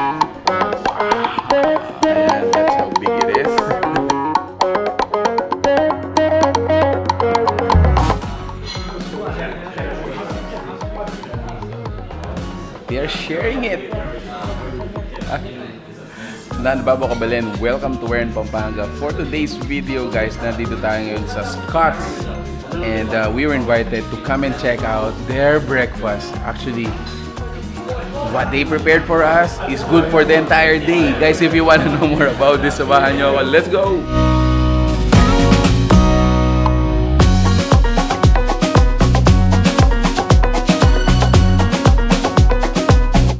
And that's how big it is. They are sharing it. Nababo Kabalin, welcome to Wherein Pampanga. For today's video guys, nandito tayo ngayon sa Scots. And we were invited to come and check out their breakfast. Actually, what they prepared for us is good for the entire day. Guys, if you want to know more about this, samahan nyo ako. Let's go!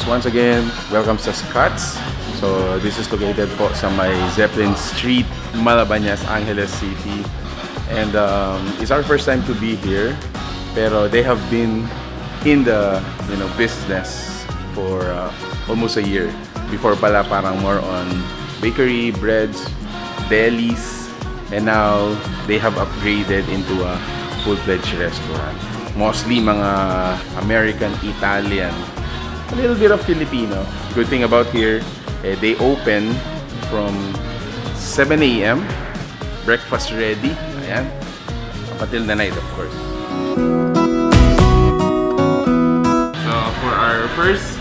Once again, welcome sa Scots. So this is located po sa may Zeppelin Street, Malabañas, Angeles City. And it's our first time to be here. Pero they have been in the business for almost a year. Before pala parang more on bakery, breads, delis. And now they have upgraded into a full-fledged restaurant. Mostly mga American, Italian, a little bit of Filipino. Good thing about here, they open from 7 a.m. Breakfast ready. Ayan. Up until the night, of course. So, for our first,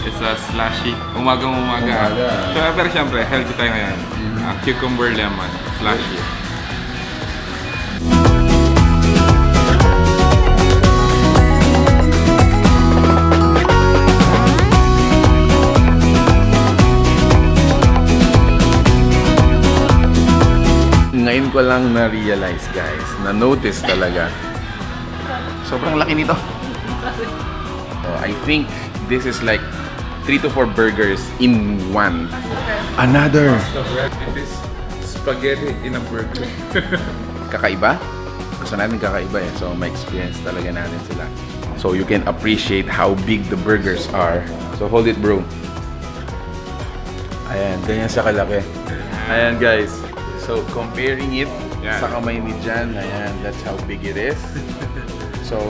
it's a slushy. Umaga. Pero syempre, healthy tayo ngayon. Cucumber lemon, slushy. Ngayon ko lang na-realize guys, na-notice talaga. Sobrang laki nito. So, I think this is like 3 to 4 burgers in one. Another! It is spaghetti in a burger. Kakaiba? Gusto natin kakaiba eh. So may experience talaga natin sila. So you can appreciate how big the burgers are. So hold it bro. Ayan, ganyan siya kalaki. Ayan guys. So comparing it sa kamay ni Jan, ayan, that's how big it is. So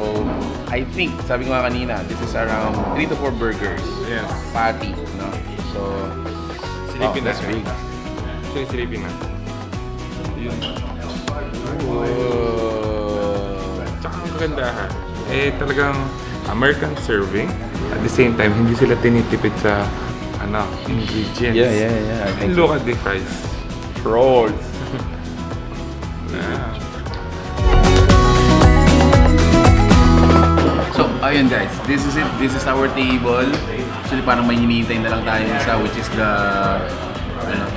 I think, sabi ko nga kanina, this is around 3 to 4 burgers. Yes. Patty, no? So, Silipin that's big. So, silipin na. Yun. Tsaka ang kagandahan, talagang American serving. At the same time, hindi sila tinitipid sa ingredients. Yeah. And look at the fries. Rolls. So, ayun guys, this is it. This is our table. Actually, parang may hinihintay na lang tayo isa, which is the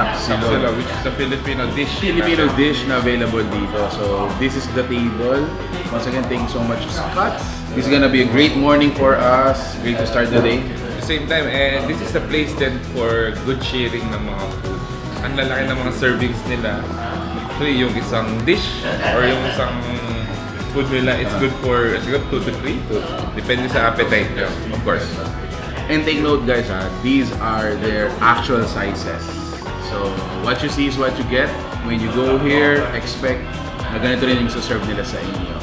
Tapsilo, which is the Filipino dish. Filipino dish na available dito. So, this is the table. Once again, thank you so much, Scots. This is gonna be a great morning for us. Great to start the day. At the same time, this is a place then for good sharing ng mga food. Ang lalaki ng mga servings nila. Actually, yung isang dish or yung isang food nila, it's good for siguro 2 to 3. Depende sa appetite nyo, of course. And take note guys, these are their actual sizes. So, what you see is what you get. When you go here, expect na ganito rin yung serve nila sa inyo.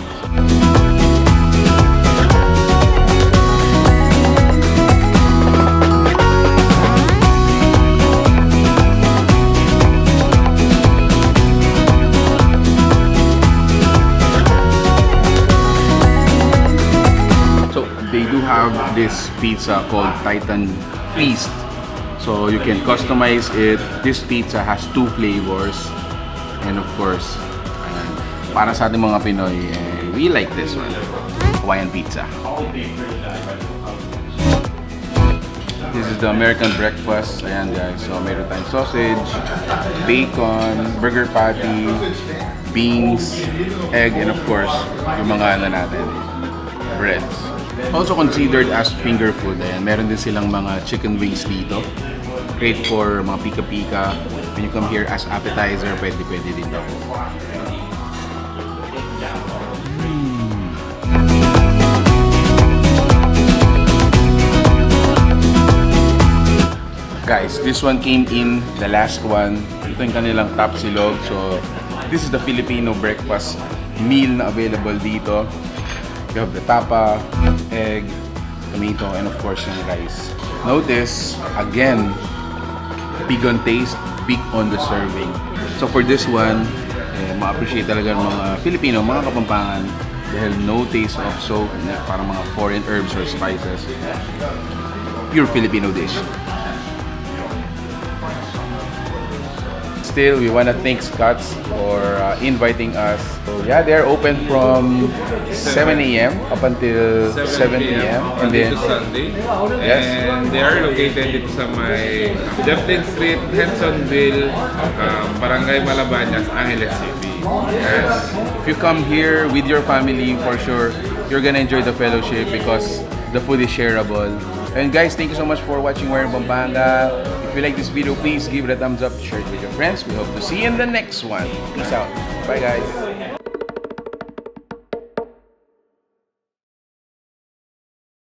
They do have this pizza called Titan Feast. So you can customize it. This pizza has 2 flavors. And of course, para sa ating mga Pinoy, we like this one. Hawaiian pizza. This is the American breakfast. Ayan guys. So meron tayong sausage, bacon, burger patty, beans, egg, and of course, yung mga natin, breads. Also considered as finger food. Ayan, meron din silang mga chicken wings dito. Great for mga pika-pika. When you come here as appetizer, pwede dito. Guys, this one came in, the last one. Ito yung kanilang top silog. So, this is the Filipino breakfast meal na available dito. You have the tapa, egg, tomato, and of course yung rice. Notice, again, big on taste, big on the serving. So for this one, ma-appreciate talaga ng mga Filipino, mga Kapampangan, dahil no taste of soap, parang mga foreign herbs or spices. Pure Filipino dish. Still, we want to thank Scots for inviting us. So yeah, they're open from 7 a.m. up until 7 p.m. And Monday then, to Sunday. Yes. And they are located dito sa may Zeppelin Street, Hensonville, Barangay Malabañas, Angeles City. yes, if you come here with your family, for sure, you're gonna enjoy the fellowship because the food is shareable. And guys, thank you so much for watching Where in Pampanga. If you like this video, please give it a thumbs up, share it with your friends. We hope to see you in the next one. Peace out. Bye guys.